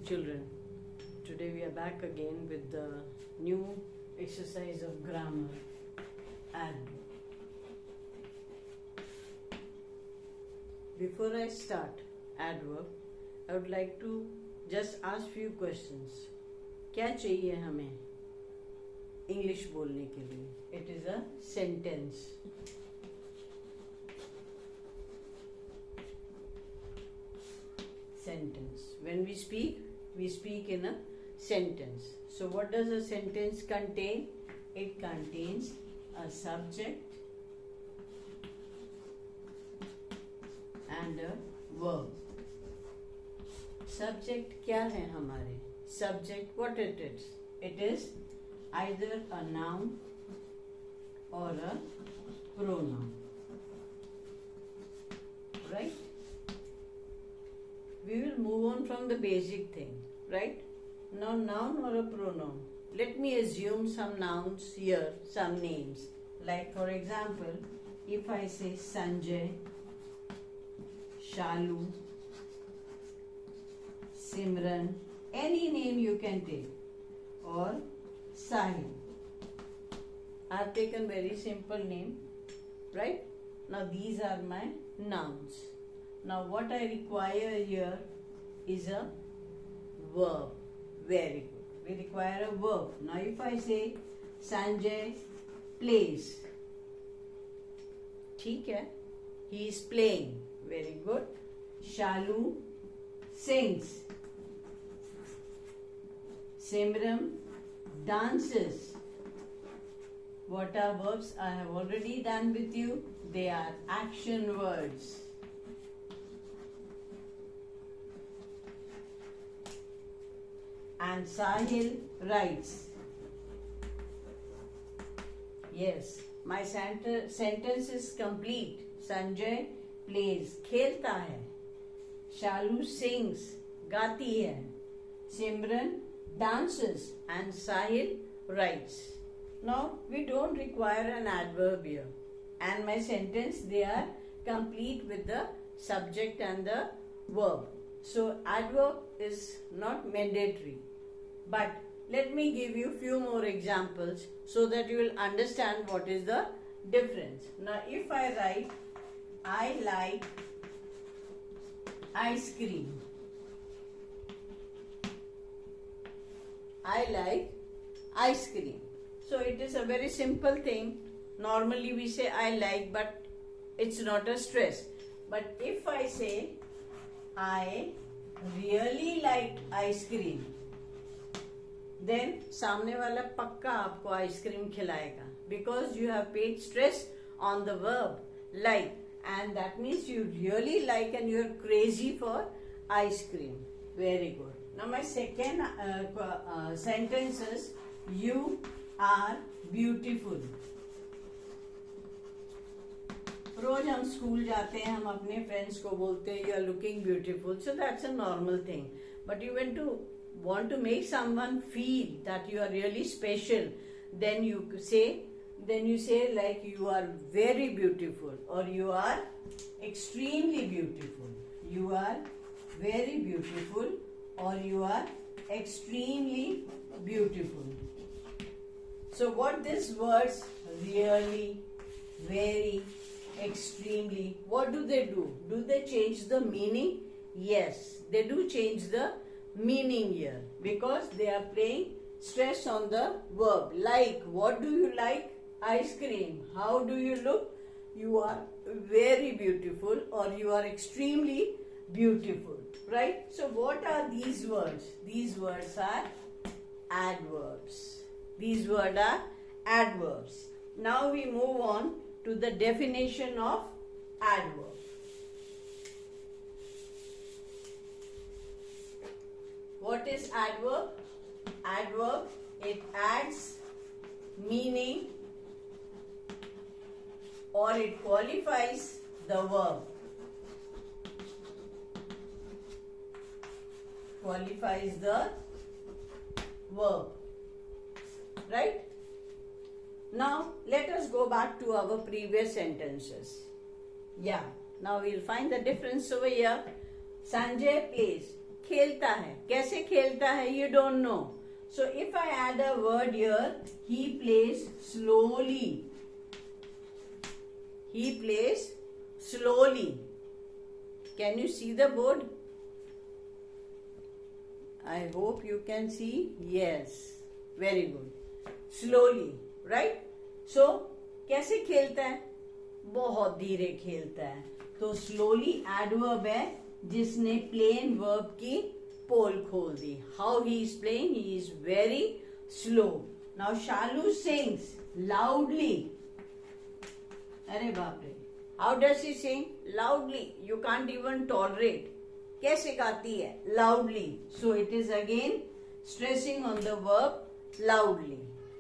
children. Today we are back again with the new exercise of grammar, adverb. Before I start adverb, I would like to just ask few questions. क्या चाहिए हमें English बोलने के लिए? It is a sentence. Sentence. When we speak in a sentence. So what does a sentence contain? It contains a subject and a verb. Subject क्या है हमारे? Subject, what it is? It is either a noun or a pronoun. Right? We will move on from the basic thing, right? Now, noun or a pronoun. Let me assume some nouns here, some names. Like for example, if I say Sanjay, Shalu, Simran, any name you can take, or Sahil. I have taken very simple name, right? Now these are my nouns. Now what I require here is a verb. Very good. We require a verb. Now if I say Sanjay plays, ठीक है? He is playing. Very good. Shalu sings. Simran dances. What are verbs? I have already done with you. They are action words. And Sahil writes. Yes, my sentence is complete. Sanjay plays, खेलता है. Shalu sings, गाती है. Simran dances and Sahil writes. Now we don't require an adverb here, and my sentence, they are complete with the subject and the verb. So adverb is not mandatory, but let me give you few more examples so that you will understand what is the difference. Now if I write I like ice cream, I like ice cream. So it is a very simple thing. Normally we say I like, but it's not a stress. But if I say I really like ice cream, then सामने वाला पक्का आपको ice cream खिलाएगा, because you have paid stress on the verb like, and that means you really like and you are crazy for ice cream. Very good. Now my second sentence is you are beautiful. रोज हम school जाते हैं, हम अपने friends को बोलते हैं you are looking beautiful. So that's a normal thing. But you want to make someone feel that you are really special, then you say like you are very beautiful, or you are extremely beautiful. You are very beautiful, or you are extremely beautiful. So what these words really, very, extremely, what do? Do they change the meaning? Yes, they do change the meaning here, because they are playing stress on the verb. Like, what do you like? Ice cream. How do you look? You are very beautiful, or you are extremely beautiful, right? So what are these words? These words are adverbs. These words are adverbs. Now we move on to the definition of adverb. What is adverb? Adverb, it adds meaning or it qualifies the verb. Qualifies the verb. Right? Now let us go back to our previous sentences. Yeah, now we'll find the difference over here. Sanjay plays. खेलता है. कैसे खेलता है? You don't know. So if I add a word here, he plays slowly. He plays slowly. Can you see the board? I hope you can see. Yes. Very good. Slowly. Right? So कैसे खेलता है? बहुत धीरे खेलता है. तो slowly adverb है जिसने plain verb की पोल खोल दी. How he is playing? He is very slow. Now Shalu sings loudly. अरे बाप रे. How does he sing? Loudly. You can't even tolerate. कैसे गाती है? Loudly. So it is again stressing on the verb loudly.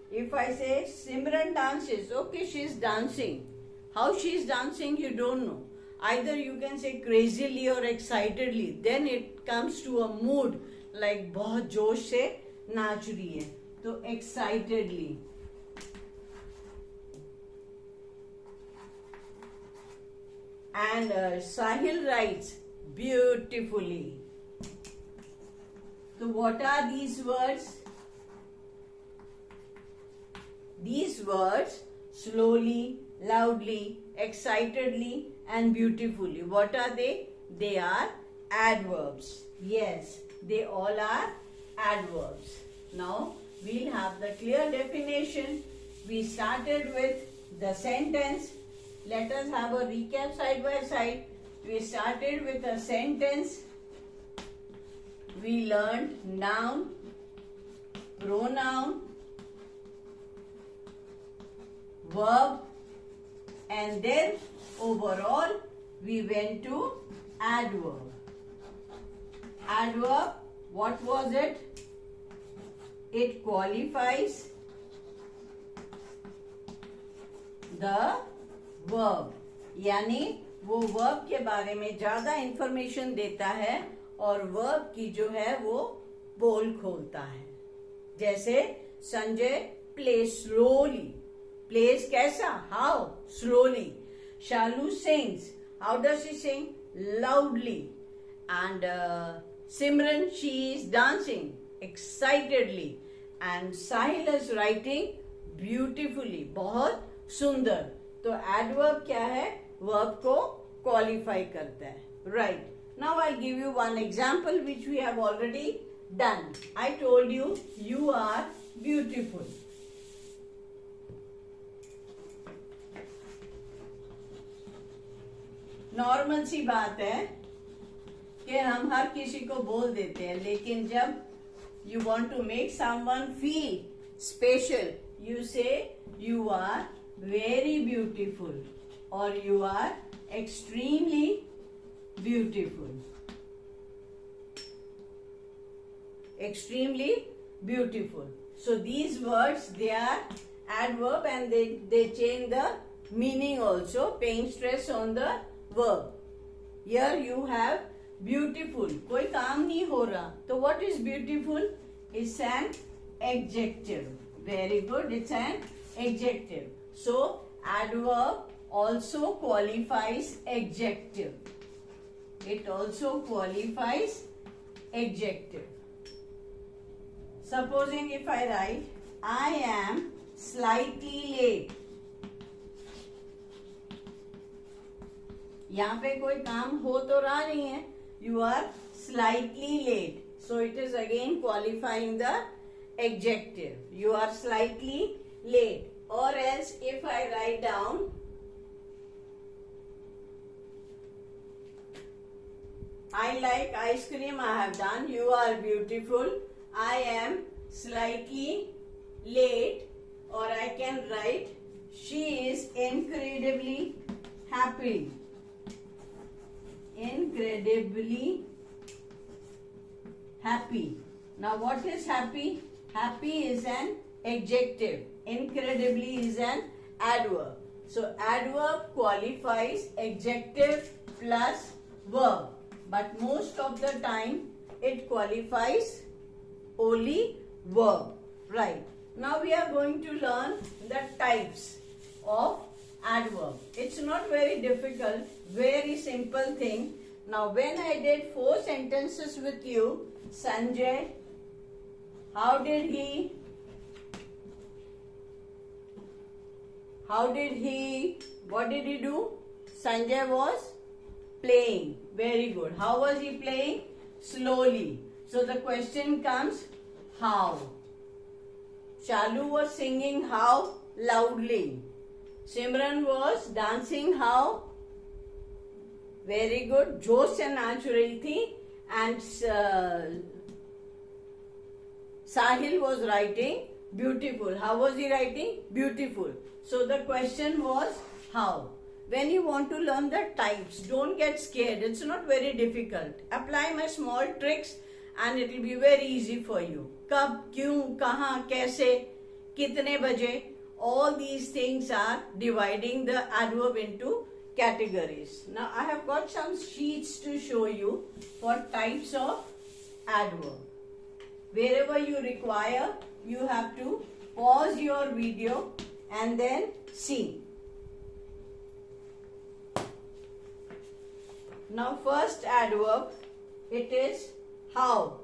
If I say Simran dances, okay, she is dancing. How she is dancing, you don't know. Either you can say crazily or excitedly. Then it comes to a mood like बहुत जोश से नाच रही है. तो excitedly. And Sahil writes beautifully. So what are these words? These words slowly, loudly, excitedly and beautifully. What are they? They are adverbs. Yes, they all are adverbs. Now we'll have the clear definition. We started with the sentence. Let us have a recap side by side. We started with a sentence. We learned noun, pronoun, verb, and then overall we went to adverb. Adverb, what was it? It qualifies the verb. यानी वो verb के बारे में ज्यादा information देता है और verb की जो है वो पोल खोलता है. जैसे संजय plays slowly. Plays कैसा? How? Slowly. Shalu sings. How does she sing? Loudly. And Simran, she is dancing excitedly. And Sahil is writing beautifully. बहुत सुंदर. तो adverb क्या है? Verb को qualify करता है. Right. Now I'll give you one example which we have already done. I told you, you are beautiful. Normal सी बात है कि हम हर किसी को बोल देते हैं, लेकिन जब you want to make someone feel special, you say you are very beautiful और you are extremely beautiful. Extremely beautiful. So these words, they are adverb and they change the meaning also, paying stress on the verb. Here you have beautiful. कोई काम नहीं हो रहा. तो what is beautiful? It's an adjective. Very good. It's an adjective. So adverb also qualifies adjective. It also qualifies adjective. Supposing if I write, I am slightly late. यहाँ पे कोई काम हो तो रहा नहीं है. You are slightly late. So it is again qualifying the adjective. You are slightly late. Or else if I write down, I like ice cream, I have done. You are beautiful. I am slightly late. Or I can write, she is incredibly happy. Incredibly happy. Now what is happy? Happy is an adjective. Incredibly is an adverb. So adverb qualifies adjective plus verb. But most of the time it qualifies only verb. Right. Now we are going to learn the types of adverb. It's not very difficult, very simple thing. Now when I did 4 sentences with you, Sanjay, how did he what did he do? Sanjay was playing. Very good. How was he playing? Slowly. So the question comes, how? Chalu was singing how? Loudly. Simran was dancing how? Very good. जोश से नाच रही थी. And Sahil was writing beautiful. How was he writing? Beautiful. So the question was how. When you want to learn the types, don't get scared. It's not very difficult. Apply my small tricks and it will be very easy for you. कब, क्यों, कहाँ, कैसे, कितने बजे, all these things are dividing the adverb into categories. Now I have got some sheets to show you for types of adverb. Wherever you require, you have to pause your video and then see. Now first adverb, it is how.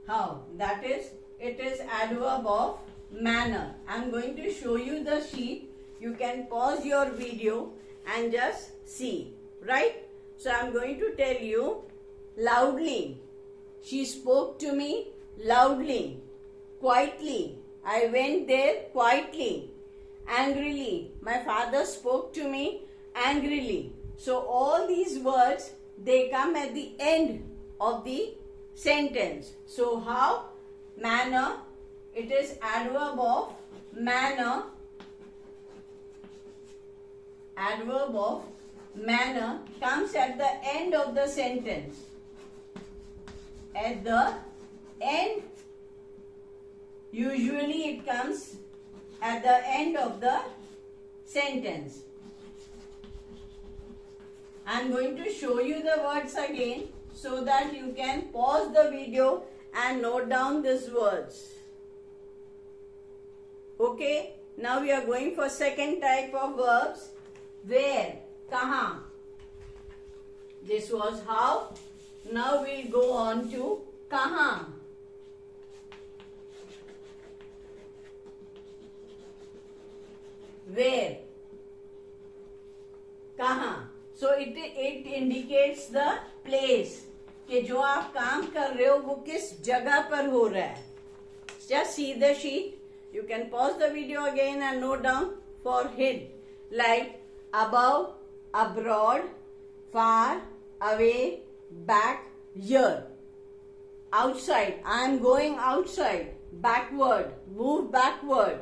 How, that is, it is adverb of manner. I am going to show you the sheet. You can pause your video and just see, right? So I am going to tell you loudly. She spoke to me loudly. Quietly. I went there quietly. Angrily. My father spoke to me angrily. So all these words, they come at the end of the sentence. So how? Manner. It is adverb of manner. Adverb of manner comes at the end of the sentence. At the end, usually it comes at the end of the sentence. I am going to show you the words again so that you can pause the video and note down these words. Okay, now we are going for second type of verbs. Where, kahan. This was how. Now we will go on to kahan. Where, kahan. So it indicates the place कि जो आप काम कर रहे हो वो किस जगह पर हो रहा है. Just see the sheet. You can pause the video again and note down for hint like above, abroad, far, away, back, here. Outside, I am going outside. Backward, move backward.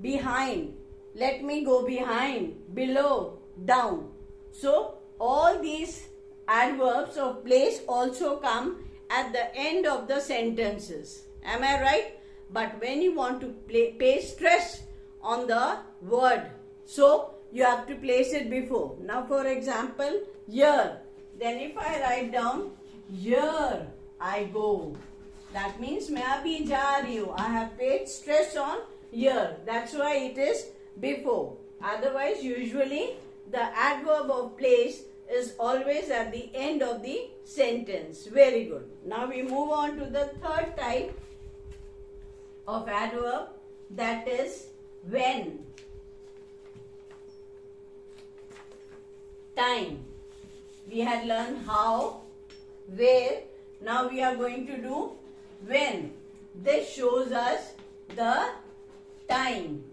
Behind, let me go behind. Below, down. So all these adverbs of place also come at the end of the sentences. Am I right? But when you want to pay stress on the word, so you have to place it before. Now for example, here. Then if I write down, here I go. That means मैं अभी जा रही हूँ. I have paid stress on here. That's why it is before. Otherwise, usually the adverb of place is always at the end of the sentence. Very good. Now we move on to the third type of adverb, that is when. Time. We had learned how, where. Now we are going to do when. This shows us the time.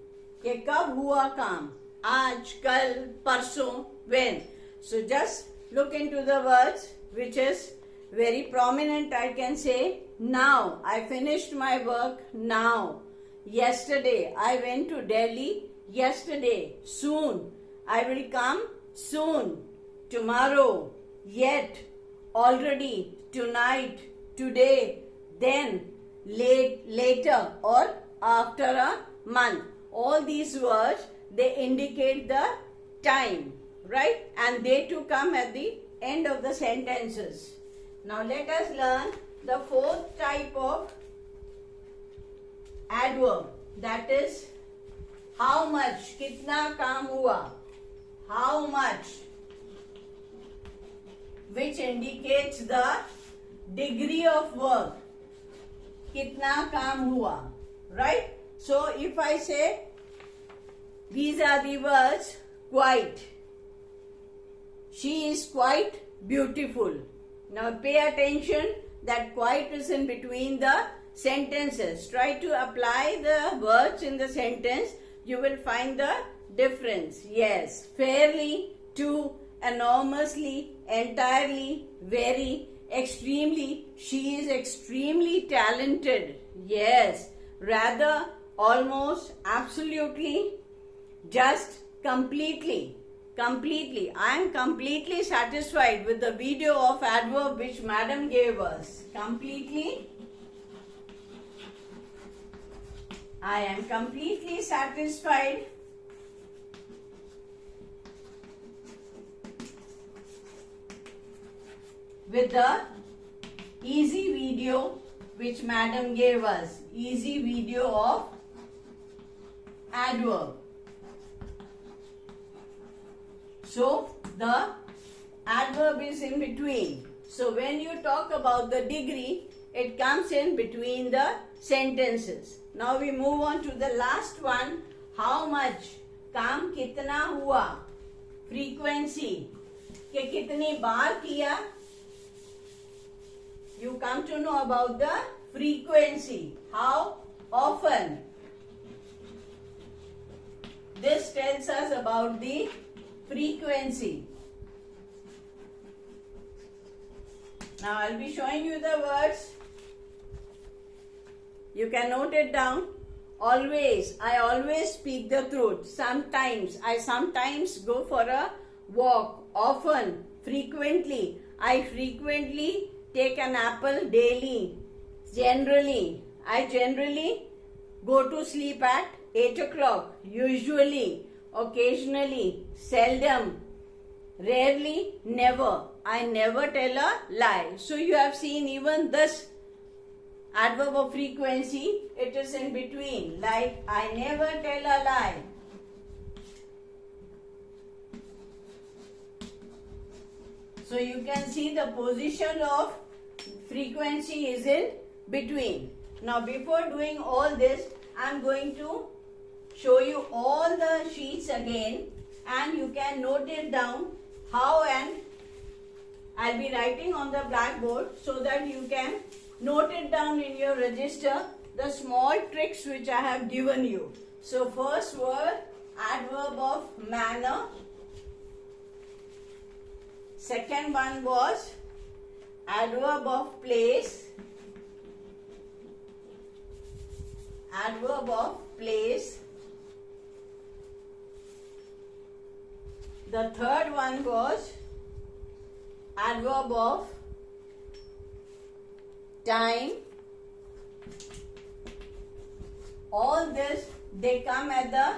कि कब हुआ काम. आज, कल, परसों, when. So just look into the words which is very prominent. I can say now. I finished my work now. Yesterday. I went to Delhi yesterday. Soon. I will come soon. Tomorrow. Yet. Already. Tonight. Today. Then. Later. Or after a month. All these words, they indicate the time. Right? And they too come at the end of the sentences. Now let us learn the fourth type of adverb. That is how much, kitna kaam hua. how much, which indicates the degree of work. कितना काम हुआ, right? So if I say these are the words quite. She is quite beautiful. Now pay attention that quite is in between the sentences. Try to apply the words in the sentence. You will find the difference. Yes, fairly, to, enormously, entirely, very, extremely. She is extremely talented. Yes, rather, almost, absolutely, just, completely. Completely. I am completely satisfied with the video of adverb which madam gave us. Completely. I am completely satisfied with the easy video which madam gave us. Easy video of adverb. So the adverb is in between. So when you talk about the degree, it comes in between the sentences. Now we move on to the last one. How much? काम कितना हुआ? Frequency. कि कितनी बार किया? You come to know about the frequency. How often? This tells us about the frequency. Now I'll be showing you the words. You can note it down. Always. I always speak the truth. Sometimes. I sometimes go for a walk. Often. Frequently. I frequently take an apple daily. Generally. I generally go to sleep at 8 o'clock. Usually. Occasionally, seldom, rarely, never. I never tell a lie. So you have seen even this adverb of frequency, it is in between. Like, I never tell a lie. So you can see the position of frequency is in between. Now before doing all this, I am going to show you all the sheets again and you can note it down how, and I'll be writing on the blackboard so that you can note it down in your register, the small tricks which I have given you. So first word, adverb of manner. Second one was adverb of place. Adverb of place. The third one was adverb of time. All this, they come at the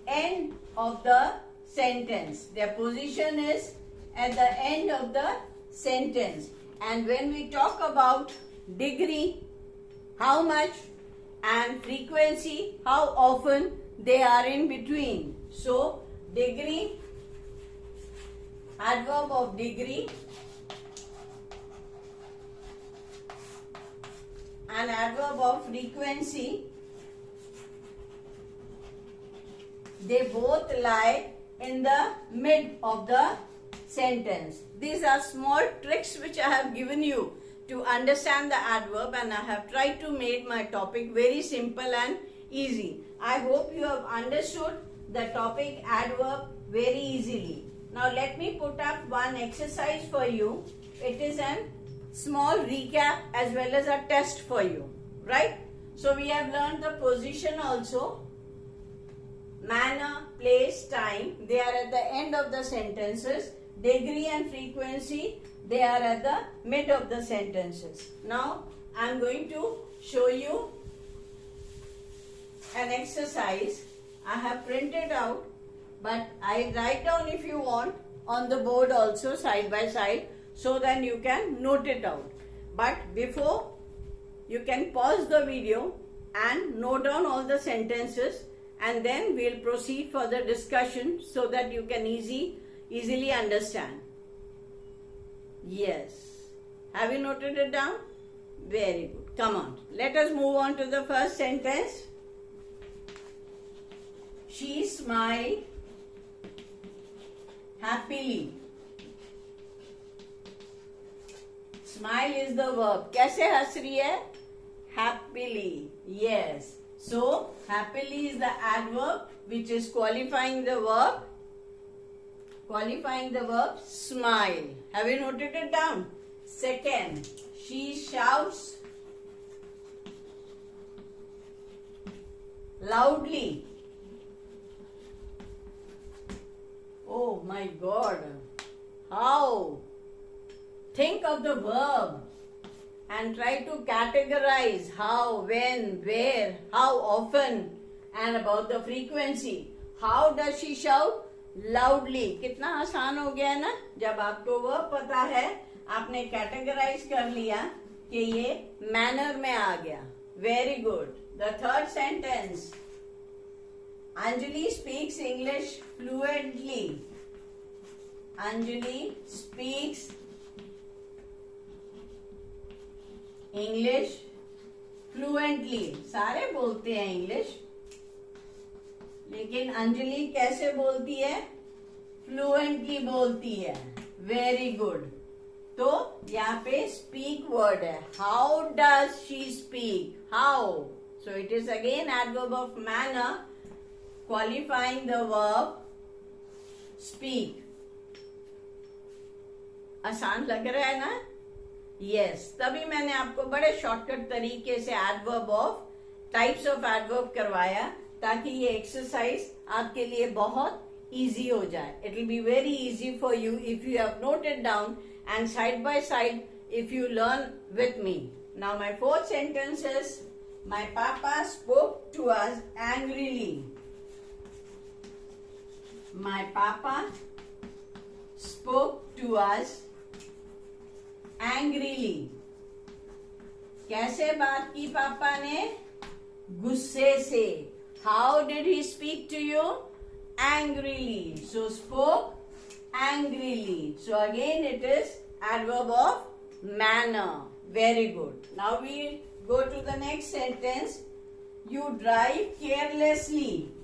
end of the sentence. Their position is at the end of the sentence. And when we talk about degree, how much, and frequency, how often, they are in between. So, degree, adverb of degree and adverb of frequency, they both lie in the mid of the sentence. These are small tricks which I have given you to understand the adverb, and I have tried to make my topic very simple and easy. I hope you have understood the topic adverb very easily. Now let me put up one exercise for you. It is a small recap as well as a test for you, right? So we have learned the position also. Manner, place, time, they are at the end of the sentences. Degree and frequency, they are at the mid of the sentences. Now I am going to show you an exercise. I have printed out, but I write down if you want on the board also side by side so that you can note it out. But before, you can pause the video and note down all the sentences and then we'll proceed for the discussion so that you can easily understand. Yes. Have you noted it down? Very good. Come on. Let us move on to the first sentence. She smiled happily. Smile is the verb. कैसे हंस रही है? Happily. Yes. So, happily is the adverb which is qualifying the verb. Qualifying the verb smile. Have you noted it down? Second, she shouts loudly. Oh my God. How? Think of the verb and try to categorize how, when, where, how often, and about the frequency. How does she shout? Loudly. कितना आसान हो गया है ना? जब आपको verb पता है, आपने categorize कर लिया कि ये manner में आ गया. Very good. The third sentence. Anjali speaks English fluently. Anjali speaks English fluently. सारे बोलते हैं English, लेकिन अंजलि कैसे बोलती है? Fluently बोलती है. Very good. तो यहाँ पे speak word है. How does she speak? How? So it is again adverb of manner qualifying the verb speak. आसान लग रहा है ना? Yes. तभी मैंने आपको बड़े शॉर्टकट तरीके से adverb of types of adverb करवाया ताकि ये एक्सरसाइज आपके लिए बहुत easy हो जाए. It will be very easy for you if you have noted down and side by side if you learn with me. Now my fourth sentence is, my papa spoke to us angrily. My papa spoke to us angrily. कैसे बात की पापा ने? गुस्से से. How did he speak to you? Angrily. So spoke angrily. So again it is adverb of manner. Very good. Now we go to the next sentence. You drive carelessly.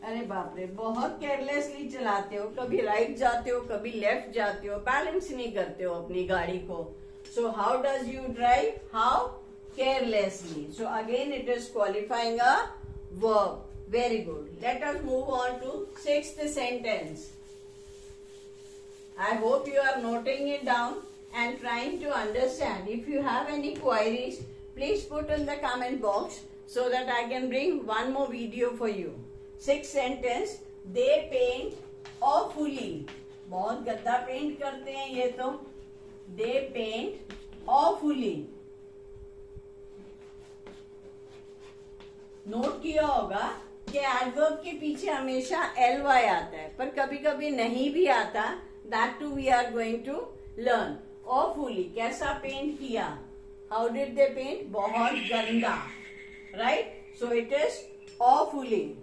अरे बाप रे, बहुत केयरलेसली चलाते हो. कभी राइट जाते हो, कभी लेफ्ट जाते हो, बैलेंस नहीं करते हो अपनी गाड़ी को. So how does you drive? How? Carelessly. So again it is qualifying a verb. Very good. Let us move on to sixth sentence. I hope you are noting it down and trying to understand. If you have any queries, please put in the comment box so that I can bring one more video for you. Sixth sentence, they paint awfully. बहुत गंदा paint करते हैं ये तो. They paint awfully. Note किया होगा कि adverb के पीछे हमेशा ly आता है, पर कभी कभी नहीं भी आता. That too we are going to learn. Awfully, कैसा पेंट किया? How did they paint? बहुत गंदा. Right? So it is awfully.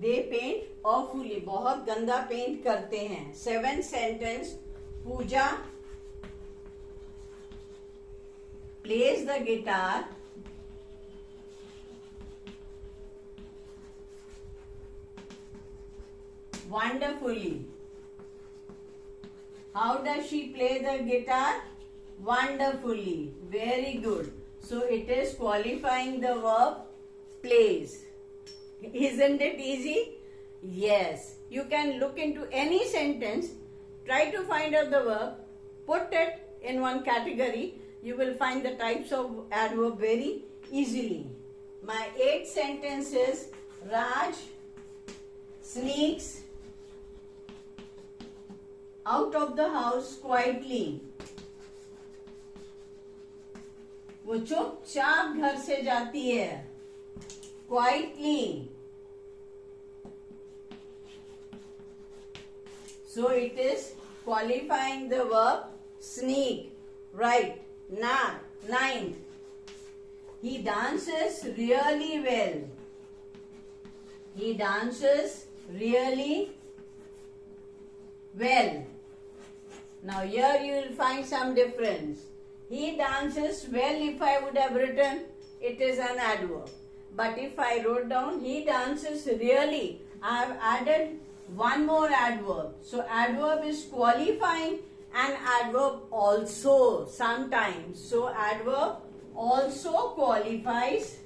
They paint awfully. बहुत गंदा पेंट करते हैं. Seventh sentence. Puja plays the guitar wonderfully. How does she play the guitar? Wonderfully. Very good. So it is qualifying the verb plays. Isn't it easy? Yes. You can look into any sentence, try to find out the verb, put it in one category. You will find the types of adverb very easily. My eighth sentence is, Raj sneaks out of the house quietly. वो चुपचाप घर से जाती है. Quietly. So it is qualifying the verb sneak. Right. Ninth. He dances really well. He dances really well. Now here you will find some difference. He dances well, if I would have written, it is an adverb. But if I wrote down he dances really, I have added one more adverb. So adverb is qualifying and adverb also sometimes. So adverb also qualifies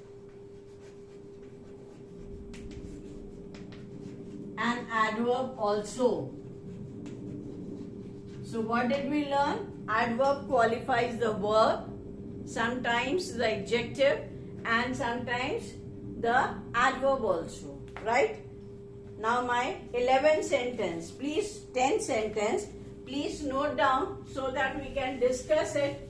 and adverb also. So what did we learn? Adverb qualifies the verb, sometimes the adjective and sometimes the adverb also, right? Now my 11th sentence, please 10th sentence, please note down so that we can discuss it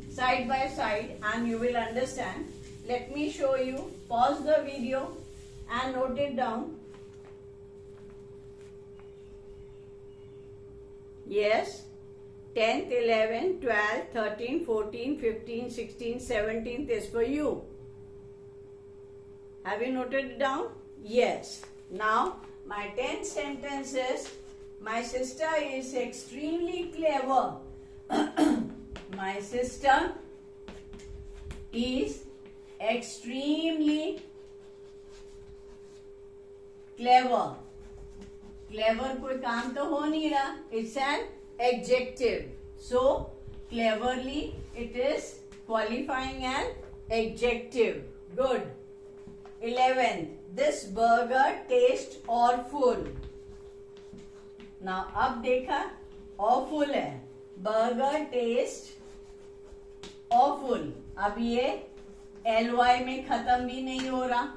side by side and you will understand. Let me show you, pause the video and note it down. Yes. 10th, 11th, 12th, 13th, 14th, 15th, 16th, 17th is for you. Have you noted it down? Yes. Now, my 10th sentence is, my sister is extremely clever. My sister is extremely clever. Clever कोई काम तो हो नहीं रहा. It's an adjective. So, cleverly, it is qualifying an adjective. Good. 11th. This burger tastes awful. Now, अब देखा awful है. Burger tastes awful. अब ये ly में खत्म भी नहीं हो रहा.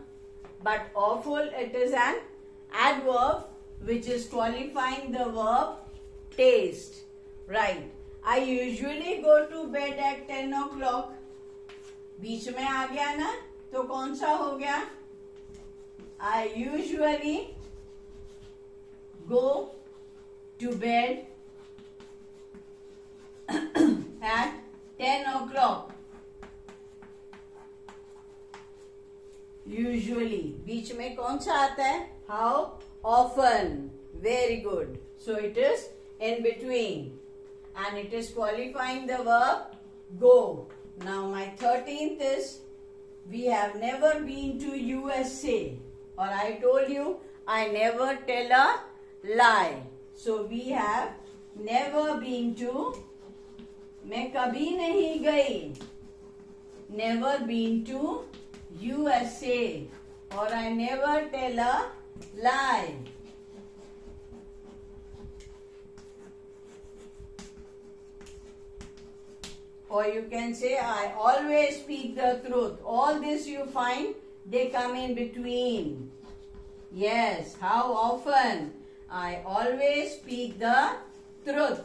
But awful, it is an adverb which is qualifying the verb taste. Right. I usually go to bed at 10 o'clock. बीच में आ गया ना, तो कौन सा हो गया? I usually go to bed at 10 o'clock. Usually. बीच में कौन सा आता है? How often. Very good. So it is in between. And it is qualifying the verb go. Now my 13th is, we have never been to USA. Or I told you, I never tell a lie. So we have never been to, मैं कभी नहीं गई. Never been to USA. Or I never tell a lie. Or you can say, I always speak the truth. All this you find, they come in between. Yes, how often? I always speak the truth.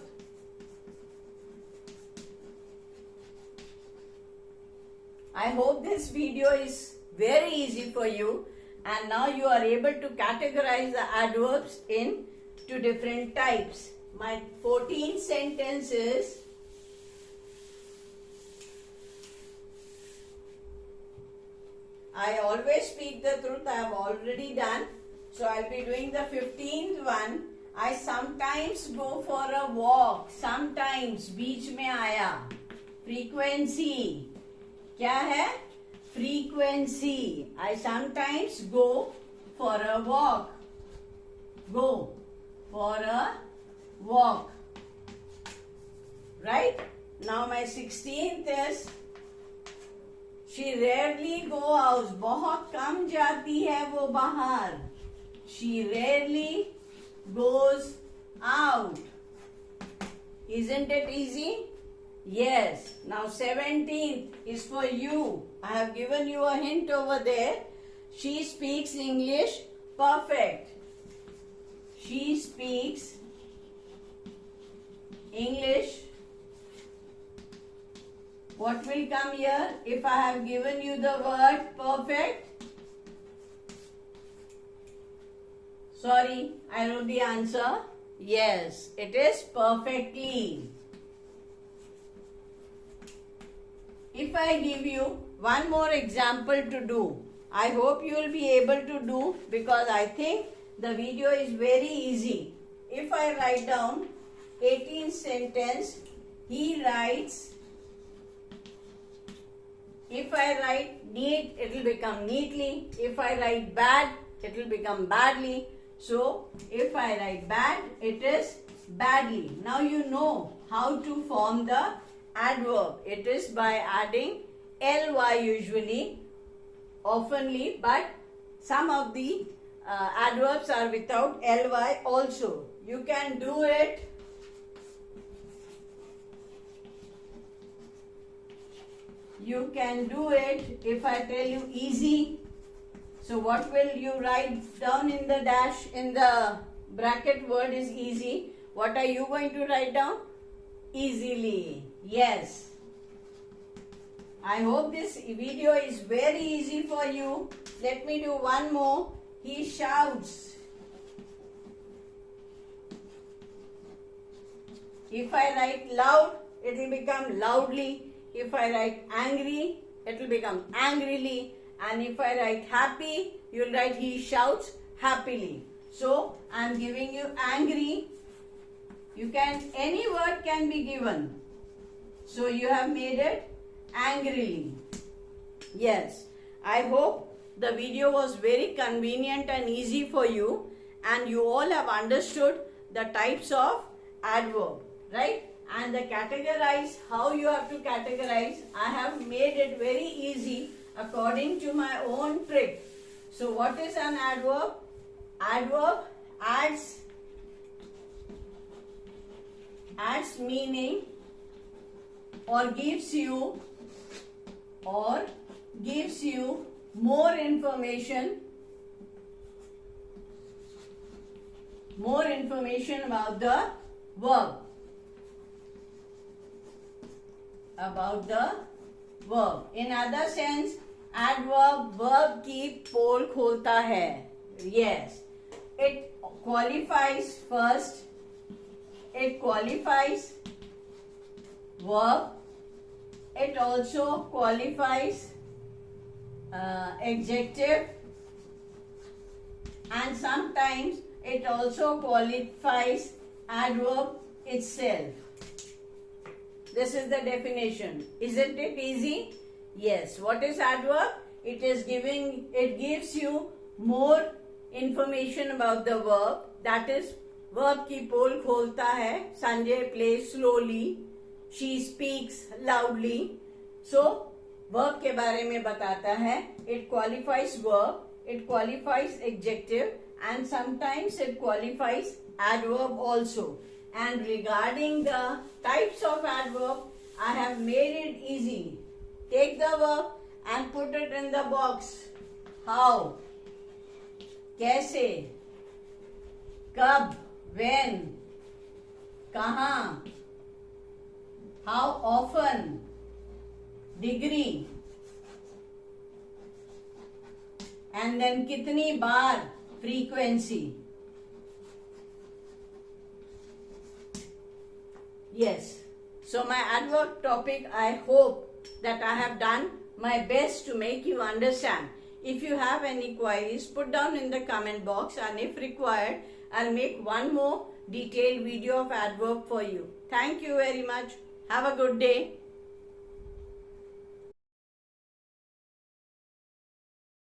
I hope this video is very easy for you. And now you are able to categorize the adverbs into different types. My 14th sentence is, I always speak the truth. I have already done. So I'll be doing the 15th one. I sometimes go for a walk. Sometimes बीच में आया. Frequency. क्या है? Frequency. I sometimes go for a walk. Go for a walk. Right? Now my 16th is, she rarely go out. बहुत कम जाती है वो बाहर. She rarely goes out. Isn't it easy? Yes. Now 17th is for you. I have given you a hint over there. She speaks English perfect. She speaks English. What will come here if I have given you the word perfect? Sorry, I wrote the answer. Yes, it is perfectly. if I give you one more example to do, I hope you will be able to do, because I think the video is very easy. If I write down 18th sentence, he writes. If I write neat, it will become neatly. If I write bad, it will become badly. So, if I write bad, it is badly. Now you know how to form the adverb. It is by adding ly usually, oftenly, but some of the adverbs are without ly also. You can do it. You can do it if I tell you easy. So what will you write down in the dash, in the bracket word is easy. What are you going to write down? Easily. Yes. I hope this video is very easy for you. Let me do one more. He shouts. If I write loud, it will become loudly. If I write angry, it will become angrily. And if I write happy, you will write he shouts happily. So, I am giving you angry. You can, any word can be given. So, you have made it angrily. Yes, I hope the video was very convenient and easy for you, and you all have understood the types of adverb, right? And the categorize, how you have to categorize, I have made it very easy according to my own trick. So what is an adverb? Adverb adds meaning or gives you more information about the verb. In other sense, adverb verb की पोल खोलता है. Yes, it qualifies first. It qualifies verb. It also qualifies adjective, and sometimes it also qualifies adverb itself. This is the definition. Isn't it easy? Yes. What is adverb? It gives you more information about the verb. That is, verb की पोल खोलता है. Sanjay plays slowly. She speaks loudly. So, verb के बारे में बताता है. It qualifies verb. It qualifies adjective, and sometimes it qualifies adverb also. And regarding the types of adverb, I have made it easy. Take the verb and put it in the box. How? कैसे? कब? When? कहाँ? How often? Degree. And then कितनी बार? Frequency. Yes. So my adverb topic, I hope that I have done my best to make you understand. If you have any queries, put down in the comment box, and if required, I'll make one more detailed video of adverb for you. Thank you very much. Have a good day.